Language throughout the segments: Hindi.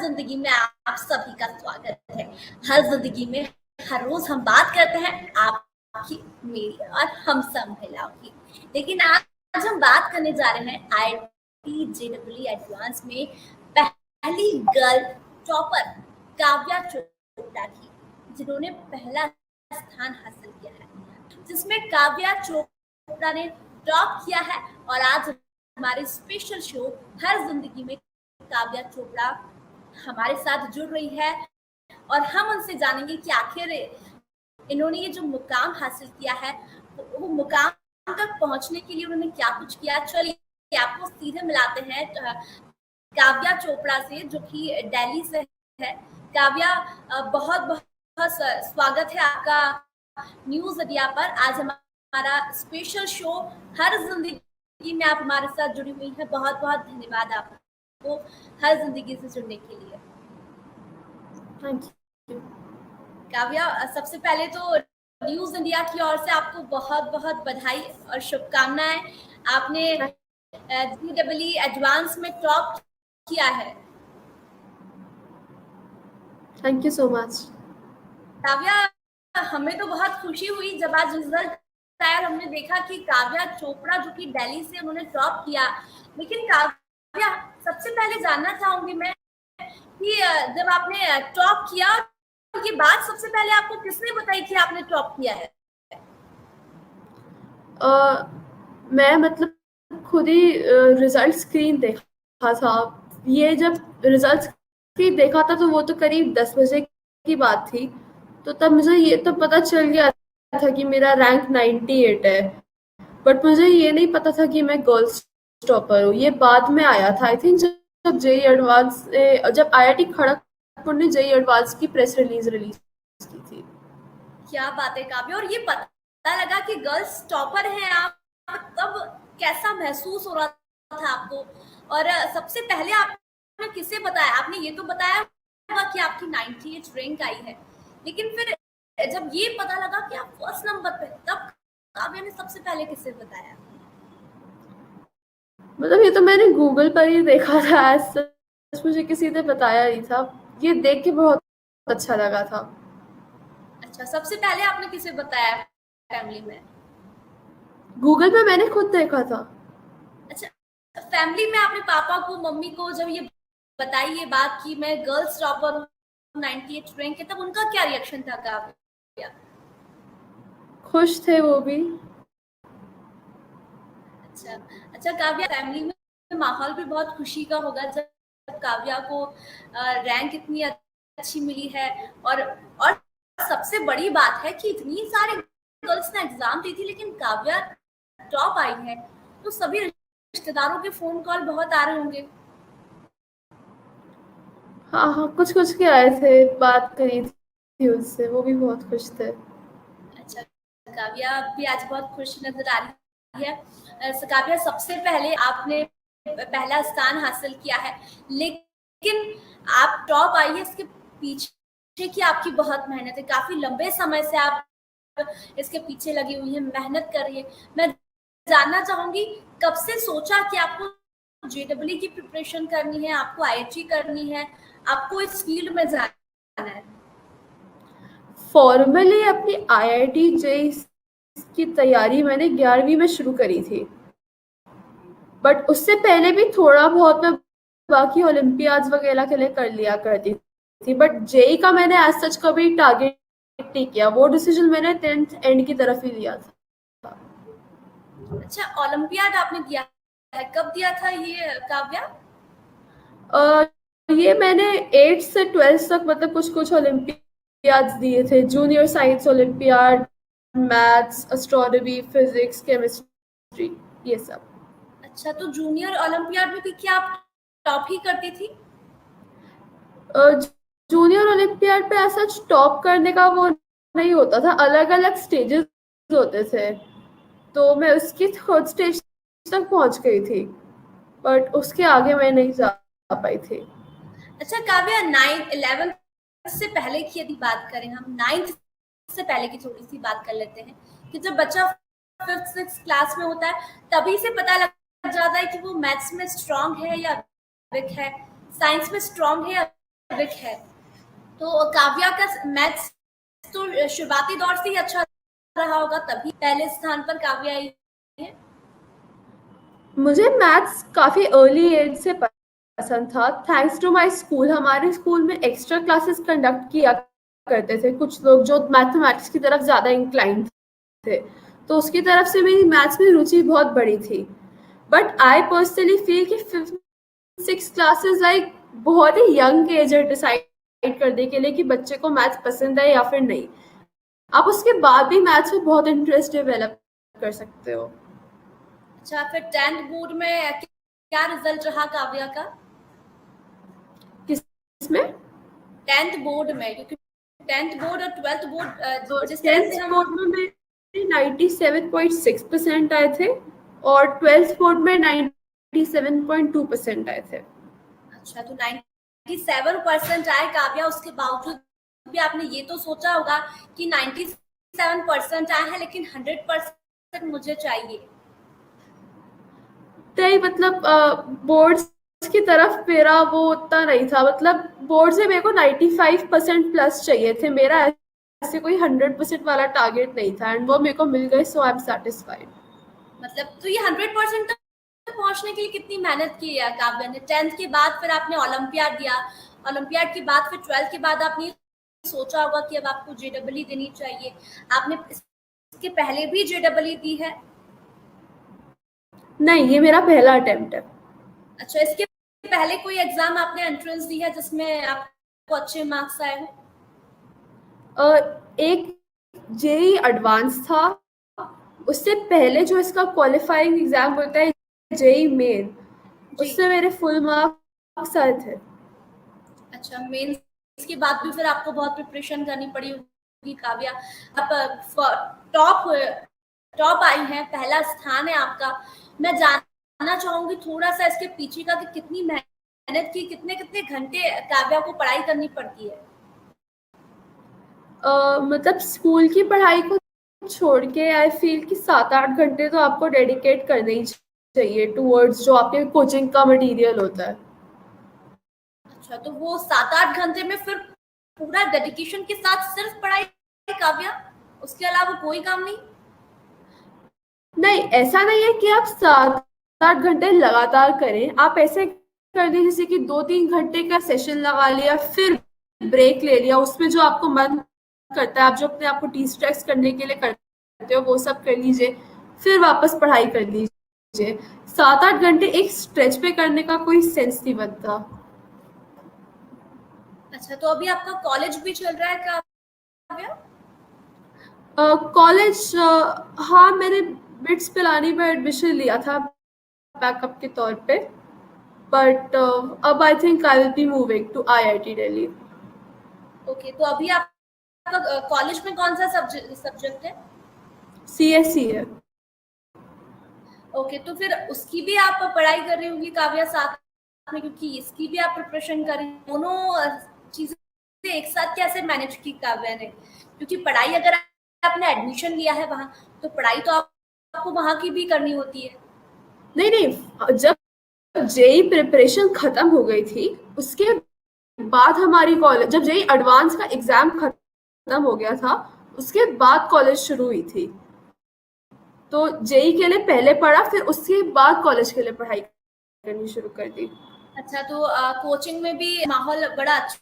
जिंदगी में आप सभी का स्वागत है। हर जिंदगी में हर रोज हम बात करते हैं आपकी, मेरी और हम सब महिलाओं की। लेकिन आज हम बात करने जा रहे हैं IIT JEE एडवांस में पहली गर्ल टॉपर काव्या चोपड़ा की, जिन्होंने पहला स्थान हासिल किया है, जिसमें काव्या चोपड़ा ने टॉप किया है। और आज हमारे स्पेशल शो हर जिंदगी में काव्या चोपड़ा हमारे साथ जुड़ रही है और हम उनसे जानेंगे कि आखिर इन्होंने ये जो मुकाम हासिल किया है वो मुकाम तक पहुंचने के लिए उन्होंने क्या कुछ किया। चलिए आपको सीधे मिलाते हैं काव्या चोपड़ा से, जो कि दिल्ली से है। काव्या, बहुत बहुत स्वागत है आपका न्यूज इंडिया पर। आज हमारा स्पेशल शो हर जिंदगी में आप हमारे साथ जुड़ी हुई है। बहुत बहुत धन्यवाद आपको हर जिंदगी से जुड़ने के लिए। थैंक यू काव्या, सबसे पहले तो न्यूज इंडिया की ओर से आपको बहुत बहुत बधाई और शुभकामनाएं। आपने JEE एडवांस में टॉप किया है। Thank you so much. Kavya, हमें तो बहुत खुशी हुई जब आज रिजल्ट आया। हमने देखा कि काव्या चोपड़ा, जो कि दिल्ली से, उन्होंने टॉप किया। लेकिन काव्या, सबसे पहले जानना चाहूंगी मैं कि जब आपने टॉप किया, ये बात सबसे पहले आपको किसने बताई कि आपने टॉप किया है? मैं मतलब खुद ही रिजल्ट स्क्रीन देखा था। ये जब रिजल्ट स्क्रीन देखा था तो वो तो करीब 10 बजे की बात थी। तो तब मुझे ये तो पता चल गया था कि मेरा रैंक 98 है, बट मुझे ये नहीं पता था कि मैं गर्ल्स टॉपर हूँ। ये बाद में आया था। आई थिंक जब JEE एडवांस जब IIT खड़गपुर ने JEE एडवांस की प्रेस रिलीज की थी। क्या बात है काव्या, और ये पता लगा कि गर्ल्स टॉपर हैं आप, तब कैसा महसूस हो रहा था आपको? और सबसे पहले आपने किसे बताया? आपने ये तो बताया होगा कि आपकी 98 रैंक आई है, लेकिन फिर जब ये पता लगा कि आप फर्स्ट नंबर पे, तब काव्या ने सबसे पहले किसे बताया? मतलब ये तो मैंने गूगल पर ही देखा था। सच मुझे किसी ने बताया नहीं था। ये देख के बहुत अच्छा लगा था। अच्छा, सबसे पहले आपने किसे बताया फैमिली में? गूगल पे मैंने खुद देखा था। अच्छा, फैमिली में आपने पापा को, मम्मी को जब ये बताई ये बात कि मैं गर्ल्स टॉपर हूँ 98 रैंक है, तब उनका क्या रिएक्शन था काव्या? खुश थे वो भी। अच्छा अच्छा काव्या, फैमिली में माहौल भी बहुत खुशी का होगा जब काव्या को रैंक इतनी अच्छी मिली है। और सबसे बड़ी बात है कि इतनी सारी गर्ल्स ने एग्जाम दी थी, लेकिन काव्या टॉप आई है, तो सभी रिश्तेदारों के फोन कॉल बहुत आ रहे होंगे। हाँ हाँ, कुछ कुछ के आए थे, बात करी थी उससे, वो भी बहुत खुश थे। अच्छा काव्या भी आज बहुत खुश नजर आ रही है। काव्या, सबसे पहले आपने पहला स्थान हासिल किया है, लेकिन आप टॉप आई है, इसके पीछे की आपकी बहुत मेहनत है। काफी लंबे समय से आप इसके पीछे लगी हुई है, मेहनत कर रही है। मैं जानना चाहूंगी, कब से सोचा कि आपको JEE की प्रिपरेशन करनी है, आपको IIT करनी है, आपको इस फील्ड में जाना है? फॉर्मली अपनी IIT JEE की तैयारी मैंने 11वीं में शुरू करी थी, बट उससे पहले भी थोड़ा बहुत मैं बाकी ओलंपियाड्स वगैरह के लिए कर लिया करती थी। बट JEE का मैंने एज सच कभी टारगेट नहीं किया। वो डिसीजन मैंने 10th एंड की तरफ ही लिया था। अच्छा, ओलंपियाड आपने दिया है, कब दिया था ये काव्या? ये मैंने 8th से 12th तक मतलब कुछ कुछ ओलंपियाड्स दिए थे। Junior science olympiad, maths, astronomy, physics, chemistry, ये सब। अच्छा, तो जूनियर ओलंपियाड में भी क्या आप टॉप ही करती थी? जूनियर ओलंपियाड पे ऐसा टॉप करने का वो नहीं होता था, अलग अलग स्टेजेस होते थे। तो मैं उसकी थर्ड स्टेज तक पहुंच गई थी, बट उसके आगे मैं नहीं जा पाई थी। अच्छा काव्या, 9-11 से पहले की यदि बात करें, हम 9th से पहले की थोड़ी सी बात कर लेते हैं कि जब बच्चा 5th-6th क्लास में होता है, तभी से पता लग जाता है कि वो मैथ्स में स्ट्रांग है या वीक है, साइंस में स्ट्रांग है या फैब्रिक है। तो काव्या का मैथ्स तो शुरुआती दौर से ही अच्छा रहा होगा, तभी पहले स्थान पर काव्या आई है। मुझे मैथ्स काफ़ी अर्ली एज से पसंद था। थैंक्स टू माय स्कूल, हमारे स्कूल में एक्स्ट्रा क्लासेस कंडक्ट किया करते थे कुछ लोग जो मैथमेटिक्स की तरफ ज़्यादा इंक्लाइंड थे, तो उसकी तरफ से मेरी मैथ्स में रुचि बहुत बड़ी थी। बट आई पर्सनली फील कि 5th-6th क्लासेस लाइक बहुत ही यंग एज है डिसाइड करने के लिए कि बच्चे को मैथ्स पसंद है या फिर नहीं। आप उसके बाद भी मैथ्स में बहुत इंटरेस्ट डेवलप कर सकते हो। अच्छा, फिर 10th बोर्ड में क्या रिजल्ट रहा काव्या का? किसमें? 10th बोर्ड में, क्योंकि 10th बोर्ड और 12th तो बोर्ड जिस तरह से 10th हम बोर्ड में मेरे 97.6% आए थे और 12th बोर्ड में 97.2% आए थे। अच्छा, तो 97% आए काव्या, उसके बावजूद भी आपने ये तो सोचा होगा कि 97% आए हैं लेकिन 100% मुझे चाहिए। नहीं मतलब बोर्ड्स की तरफ मेरा वो उतना नहीं था, मतलब बोर्ड से मेरे को 95% प्लस चाहिए थे, मेरा ऐसे कोई 100% वाला टारगेट नहीं था एंड वो मेरे को मिल गए, सो आई एम सेटिस्फाइड। मतलब तो ये 100% तक पहुंचने के लिए कितनी मेहनत की है काव्या ने? 10th के बाद फिर आपने ओलंपियाड दिया, ओलंपियाड के बाद फिर 12th के बाद आपने सोचा होगा कि अब आपको जेडब्ल्यू देनी चाहिए। आपने इसके पहले भी जेडब्ल्यू दी है? नहीं, ये मेरा पहला अटेम्प्ट है। अच्छा, इसके पहले कोई एग्जाम आपने एंट्रेंस दी है जिसमें आपको अच्छे मार्क्स आए हो? एक जेई एडवांस था, उससे पहले जो इसका क्वालिफाइंग एग्जाम होता है जेई मेन, जी। उससे मेरे फुल मार्क्स आए थे। अच्छा, मेंस के बाद भी फिर आपको बहुत प्रिपरेशन करनी पड़ी होगी काव्या। आप टॉप टॉप आई हैं, पहला स्थान है आपका। मैं जानना चाहूंगी थोड़ा सा इसके पीछे का कि कितनी मेहनत की, कितने कितने घंटे काव्या को पढ़ाई करनी पड़ती है? मतलब स्कूल की पढ़ाई को छोड़ के आई फील कि 7-8 घंटे तो आपको डेडिकेट करने ही चाहिए टूवर्ड्स जो आपके कोचिंग का मटेरियल होता है। अच्छा, तो वो 7-8 घंटे में फिर पूरा डेडिकेशन के साथ सिर्फ पढ़ाई काव्या, उसके अलावा कोई काम नहीं? नहीं, ऐसा नहीं है कि आप 7-8 घंटे लगातार करें, आप ऐसे कर लीजिए जैसे कि 2-3 घंटे का सेशन लगा लिया, फिर ब्रेक ले लिया, उसमें जो आपको मन करता है, आप जो अपने आप को डिस्ट्रैक्ट करने के लिए करते हो वो सब कर लीजिए, फिर वापस पढ़ाई कर लीजिए। 7-8 घंटे एक स्ट्रेच पे करने का कोई सेंस नहीं बनता। अच्छा, तो अभी आपका कॉलेज भी चल रहा है काव्या? कॉलेज, हाँ मैंने बिट्स पिलानी में एडमिशन लिया था बैकअप के तौर पे, बट अब I think I will be moving to IIT Delhi. Okay, तो अभी आपका कॉलेज में कौन सा सब्जेक्ट है? सीएससी है। ओके, तो फिर उसकी भी आप पढ़ाई कर रही होंगी काव्या साथ में, क्योंकि इसकी भी आप प्रिपरेशन कर रही हैं। दोनों चीजें एक साथ कैसे मैनेज की काव्या ने? क्योंकि पढ़ाई अगर आपने एडमिशन लिया है वहां, तो पढ़ाई तो आपको वहां की भी करनी होती है। नहीं नहीं, जब जेई प्रिपरेशन खत्म हो गई थी उसके बाद हमारी कॉलेज, जब जेई एडवांस का एग्जाम खत्म हो गया था उसके बाद कॉलेज शुरू हुई थी, तो जेई के लिए पहले पढ़ा फिर उसके बाद कॉलेज के लिए पढ़ाई करनी शुरू कर दी। अच्छा, तो कोचिंग में भी माहौल बड़ा अच्छा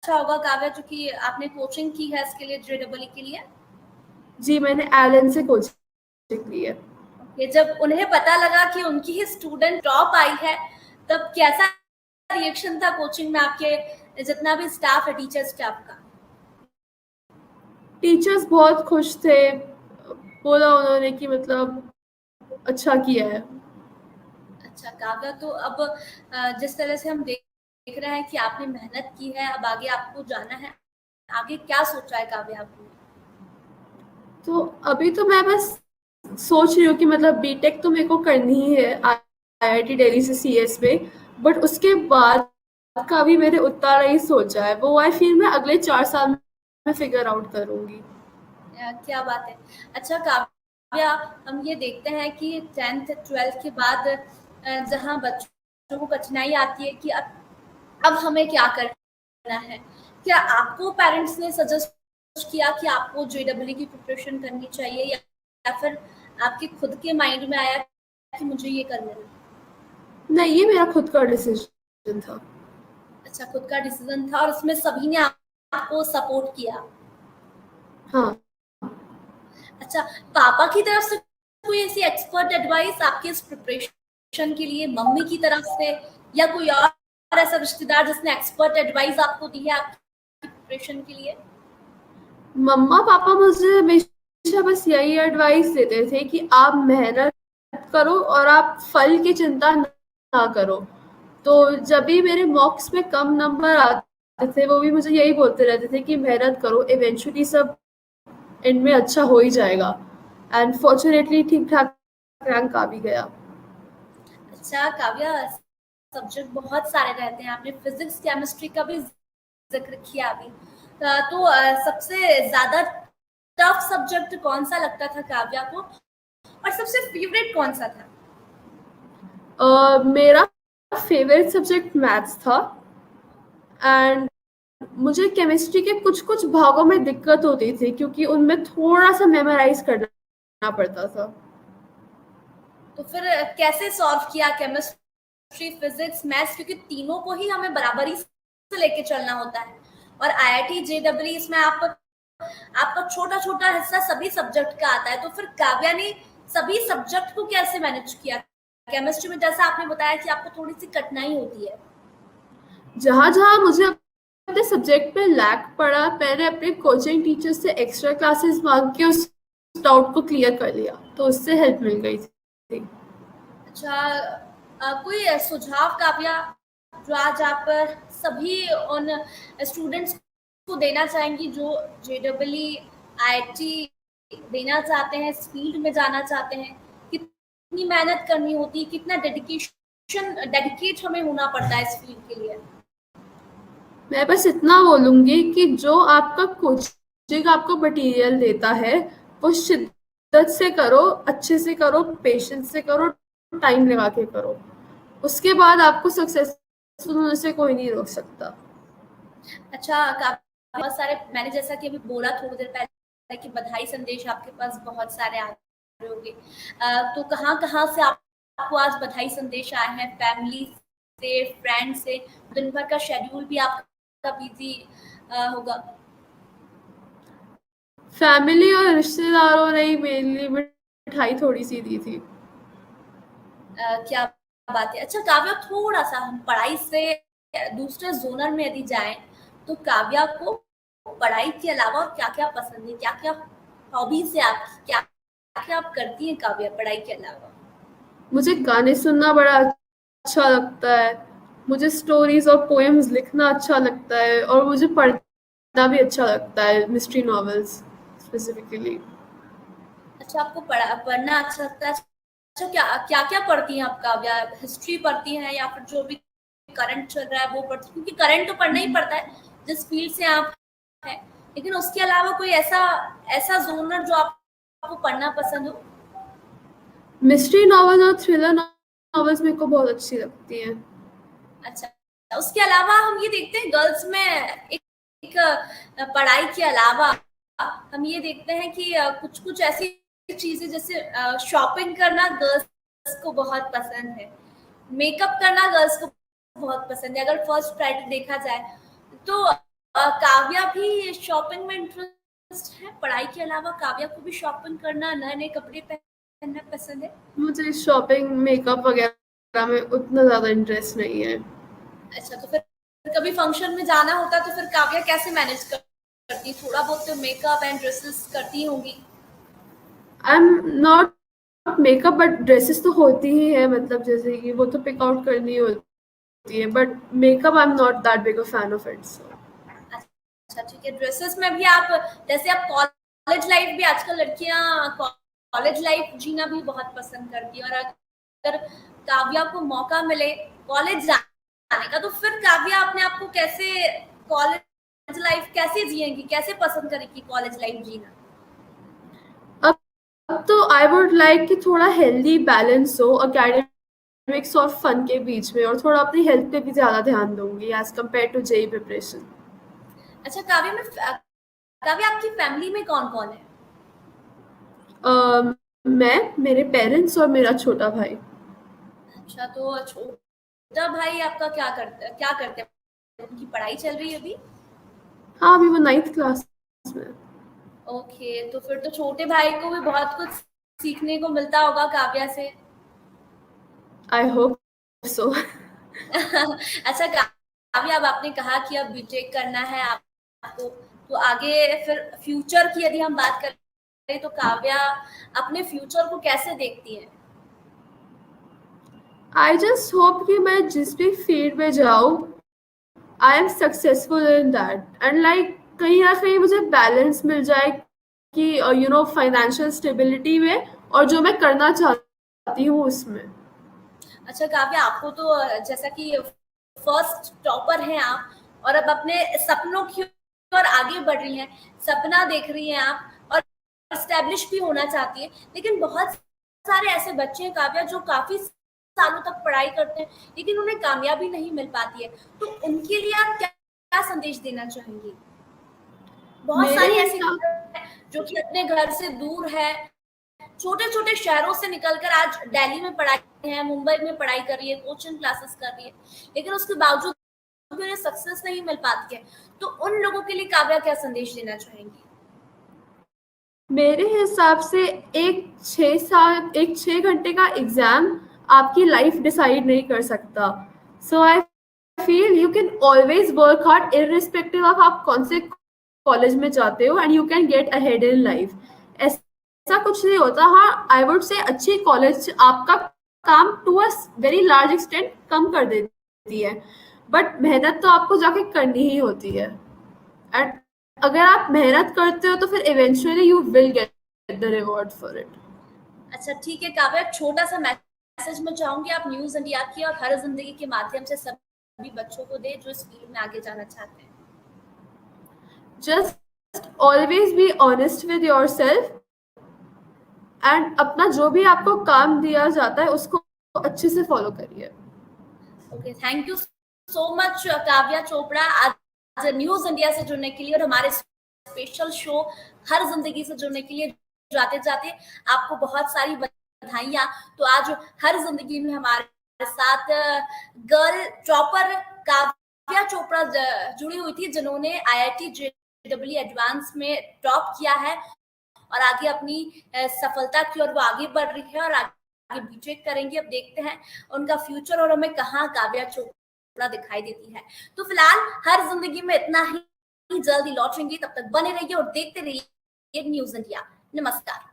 होगा काव्या, क्योंकि आपने कोचिंग की है इसके लिए, जेडब्ल्यू के लिए? जी, मैंने एलन से कोचिंग ली है। कि जब उन्हें पता लगा कि उनकी ही स्टूडेंट टॉप आई है, तब कैसा रिएक्शन था कोचिंग में आपके, जितना भी स्टाफ है, टीचर स्टाफ का? टीचर्स बहुत खुश थे, बोला उन्होंने कि मतलब अच्छा किया है। अच्छा काव्या, तो अब जिस तरह से हम देख रहे हैं कि आपने मेहनत की है, अब आगे आपको जाना है, आगे क्या सोचा है काव्या आपने? तो अभी तो मैं बस सोच रही हूँ कि मतलब बीटेक तो मेरे को करनी ही है आईआईटी दिल्ली से सीएस में, बट उसके बाद का भी मैंने उतना नहीं सोचा है, वो आई फील मैं अगले 4 साल में फिगर आउट करूंगी। क्या बात है। अच्छा काव्या, हम ये देखते हैं कि 10th 12th के बाद जहाँ बच्चों को कठिनाई आती है कि अब हमें क्या करना करना है, क्या आपको पेरेंट्स ने सजेस्ट किया कि आपको जेईई की प्रिपरेशन करनी चाहिए, या फिर आपके खुद के माइंड में आया कि मुझे ये करना है? नहीं, ये मेरा खुद का डिसीजन था। अच्छा, खुद का डिसीजन था और उसमें सभी ने आपको सपोर्ट किया। हाँ। अच्छा, पापा की तरफ से कोई ऐसी एक्सपर्ट एडवाइस आपके इस प्रिपरेशन के लिए, मम्मी की तरफ से, या कोई और ऐसा रिश्तेदार जिसने एक्सपर्ट एडवाइस आपको दी है आपकी प्रिपरेशन के लिए? मम्मा पापा मुझे हमेशा बस यही एडवाइस देते थे कि आप मेहनत करो और आप फल की चिंता ना करो। तो जब भी मेरे मॉक्स में कम नंबर आते थे, वो भी मुझे यही बोलते रहते थे कि मेहनत करो, इवेंचुअली सब एंड में अच्छा हो ही जाएगा। एंड फॉर्चुनेटली ठीक ठाक रैंक आ भी गया। अच्छा काव्या, सब्जेक्ट बहुत सारे रहते हैं, आपने फिजिक्स केमिस्ट्री का भी जिक्र किया अभी। तो सबसे ज्यादा टफ सब्जेक्ट कौन सा लगता था काव्या को, और सबसे फेवरेट कौन सा था? मेरा फेवरेट सब्जेक्ट मैथ्स था। एंड मुझे केमिस्ट्री के कुछ कुछ भागों में दिक्कत होती थी क्योंकि उनमें थोड़ा सा मेमोराइज करना पड़ता था। तो फिर कैसे सॉल्व किया केमिस्ट्री, फिजिक्स, मैथ्स, क्योंकि तीनों को ही हमें बराबरी से लेके चलना होता है, और आईआईटी जेईई इसमें आपका छोटा छोटा हिस्सा सभी सब्जेक्ट का आता है। तो फिर काव्या ने सभी सब्जेक्ट को कैसे मैनेज किया? केमिस्ट्री में जैसा आपने बताया कि आपको थोड़ी सी कठिनाई होती है। जहाँ जहाँ मुझे अपने सब्जेक्ट में लैक पड़ा, मैंने अपने कोचिंग टीचर से एक्स्ट्रा क्लासेस मांग के उस डाउट को क्लियर कर लिया, तो उससे हेल्प मिल गई थी। अच्छा, कोई सुझाव काव्या जो आज आप सभी उन स्टूडेंट्स को देना चाहेंगी जो जेईई आईआईटी देना चाहते हैं, इस फील्ड में जाना चाहते हैं? कितनी मेहनत करनी होती है, कितना डेडिकेट हमें होना पड़ता है इस फील्ड के लिए? मैं बस इतना बोलूंगी कि जो आपका कोचिंग आपको मटेरियल देता है, वो शिद्दत से करो, अच्छे से करो, पेशेंस से करो, टाइम लगा के करो। उसके बाद आपको सक्सेसफुल होने से कोई नहीं रोक सकता। अच्छा, बहुत सारे, मैंने जैसा कि अभी बोला थोड़ी देर पहले कि बधाई संदेश आपके पास बहुत सारे आ रहे होंगे। तो कहाँ से आपको आज बधाई संदेश आए हैं? फैमिली से, फ्रेंड से? दिन भर का शेड्यूल भी आपका बिजी होगा। फैमिली और रिश्तेदारों ने ही मेरे लिए मिठाई थोड़ी सी दी थी। क्या बात है। अच्छा काव्या, थोड़ा सा हम पढ़ाई से दूसरे जोनर में यदि जाएं, तो काव्या को पढ़ाई के अलावा क्या क्या पसंद है, क्या क्या हॉबीज है आपकी, क्या क्या आप करती हैं काव्या पढ़ाई के अलावा? मुझे गाने सुनना बड़ा अच्छा लगता है, मुझे स्टोरीज और पोएम्स लिखना अच्छा लगता है, और मुझे पढ़ना भी अच्छा लगता है, मिस्ट्री नॉवेल्स स्पेसिफिकली। अच्छा, आपको पढ़ना अच्छा लगता है। अच्छा, क्या क्या क्या पढ़ती हैं आप काव्या? हिस्ट्री पढ़ती हैं, या फिर जो भी करंट चल रहा है वो पढ़ती हैं? क्योंकि करंट तो पढ़ना ही पड़ता है जिस फील्ड से आप हैं, लेकिन उसके अलावा कोई ऐसा ऐसा जोनर जो आपको पढ़ना पसंद हो? मिस्ट्री नॉवेल और थ्रिलर नॉवेल्स मेरे को बहुत अच्छी लगती हैं। अच्छा, उसके अलावा हम ये देखते हैं गर्ल्स में एक पढ़ाई के अलावा हम ये देखते हैं कि कुछ कुछ ऐसी चीजें, जैसे शॉपिंग करना गर्ल्स को बहुत पसंद है, मेकअप करना गर्ल्स को बहुत पसंद है। अगर फर्स्ट प्रायोरिटी देखा जाए तो काव्या भी शॉपिंग में इंटरेस्ट है? पढ़ाई के अलावा काव्या को भी शॉपिंग करना, नए नए कपड़े पहनना पसंद है? मुझे शॉपिंग मेकअप वगैरह में उतना ज़्यादा इंटरेस्ट नहीं है। अच्छा, तो फिर कभी फंक्शन में जाना होता तो फिर काव्या कैसे मैनेज करती? थोड़ा बहुत तो मेकअप एंड ड्रेसेस करती होंगी। I am not makeup, but dresses तो होती ही है, मतलब जैसे कि वो तो पिक आउट करनी होती है, but makeup I am not that big a fan of it. अच्छा ठीक है, ड्रेसेस में भी आप, जैसे आप कॉलेज लाइफ भी, आजकल लड़कियां कॉलेज लाइफ जीना भी बहुत पसंद करती है, और अगर काव्या को मौका मिले कॉलेज जाने का, तो फिर काव्या अपने आप को कैसे कॉलेज लाइफ कैसे जिएंगी, कैसे पसंद करेगी कॉलेज लाइफ जीना? अब तो आई वुड लाइक कि थोड़ा हेल्दी बैलेंस हो, एकेडमिक्स और फन के बीच में, और थोड़ा अपनी हेल्थ पे भी ज़्यादा ध्यान दूँगी as compared to JEE preparation. अच्छा काव्या आपकी फैमिली में कौन-कौन है? मैं, मेरे पेरेंट्स और मेरा छोटा भाई। अच्छा तो छोटा भाई आपका क्या करते हैं? उनकी पढ़ाई चल रही है अभी? हाँ, अभी वो 9th क्लास में है। ओके, तो फिर तो छोटे भाई को भी बहुत कुछ सीखने को मिलता होगा काव्या से। I hope so. अच्छा काव्या, अब आपने कहा कि अब बीटेक करना है आपको, तो आगे फिर फ्यूचर की यदि हम बात करें तो काव्या अपने फ्यूचर को कैसे देखती है? आई जस्ट होप कि मैं जिस भी फील्ड में जाऊँ, I am successful in that, and like कहीं ना कहीं मुझे बैलेंस मिल जाए कि फाइनेंशियल स्टेबिलिटी में और जो मैं करना चाहती हूँ उसमें। अच्छा काव्या, आपको तो जैसा कि फर्स्ट टॉपर हैं आप, और अब अपने सपनों की ओर आगे बढ़ रही हैं, सपना देख रही हैं आप और एस्टेब्लिश भी होना चाहती है, लेकिन बहुत सारे ऐसे बच्चे हैं काव्या जो काफी सालों तक पढ़ाई करते हैं लेकिन उन्हें कामयाबी नहीं मिल पाती है, तो उनके लिए आप क्या क्या संदेश देना चाहेंगी? बहुत मेरे सारी ऐसी हिसाब जो कि अपने घर से दूर है, छोटे-छोटे शहरों से निकलकर आज दिल्ली में पढ़ाई है, मुंबई में पढ़ाई कर रही है, कोचिंग क्लासेस कर रही है, लेकिन उसके बावजूद भी उन्हें सक्सेस नहीं मिल पाती है। तो उन लोगों के लिए काव्या क्या संदेश देना चाहेंगी? मेरे हिसाब से एक 6 घंटे का एग्जाम आपकी लाइफ डिसाइड नहीं कर सकता। So I feel you can always work hard irrespective of आप कौन से कॉलेज में जाते हो, and you can get ahead in life. ऐसा कुछ नहीं होता। हाँ, आई वुड से अच्छी कॉलेज आपका काम to a very large extent कम कर देती है, बट मेहनत तो आपको जाके करनी ही होती है। एंड अगर आप मेहनत करते हो तो फिर eventually you will get the reward for it. अच्छा ठीक है काव्या, एक छोटा-सा मैसेज मैं चाहूँगी आप न्यूज़ इंडिया की और हर ज़िंदगी के माध्यम से सभी बच्चों को दें जो इस फील्ड में आगे जाना चाहते हैं। Just always be honest with your self, and अपना जो भी आपको काम दिया जाता है उसको अच्छे से फॉलो करिए। Okay, thank you so much Kavya Chopra, आज न्यूज़ इंडिया से जुड़ने के लिए और हमारे स्पेशल शो हर ज़िंदगी से जुड़ने के लिए। जाते-जाते आपको बहुत सारी बधाइयाँ। तो आज हर ज़िंदगी में हमारे साथ गर्ल टॉपर काव्या चोपड़ा जुड़ी हुई थी, जिन्होंने आईआईटी जेईई एडवांस में टॉप किया है और आगे अपनी सफलता की ओर वो आगे बढ़ रही है और आगे बीटेक करेंगी। अब देखते हैं उनका फ्यूचर और हमें कहाँ काव्या चोपड़ा दिखाई देती है। तो फिलहाल हर जिंदगी में इतना ही, जल्दी लौटेंगे, तब तक बने रहिए और देखते रहिए न्यूज़ इंडिया। नमस्कार।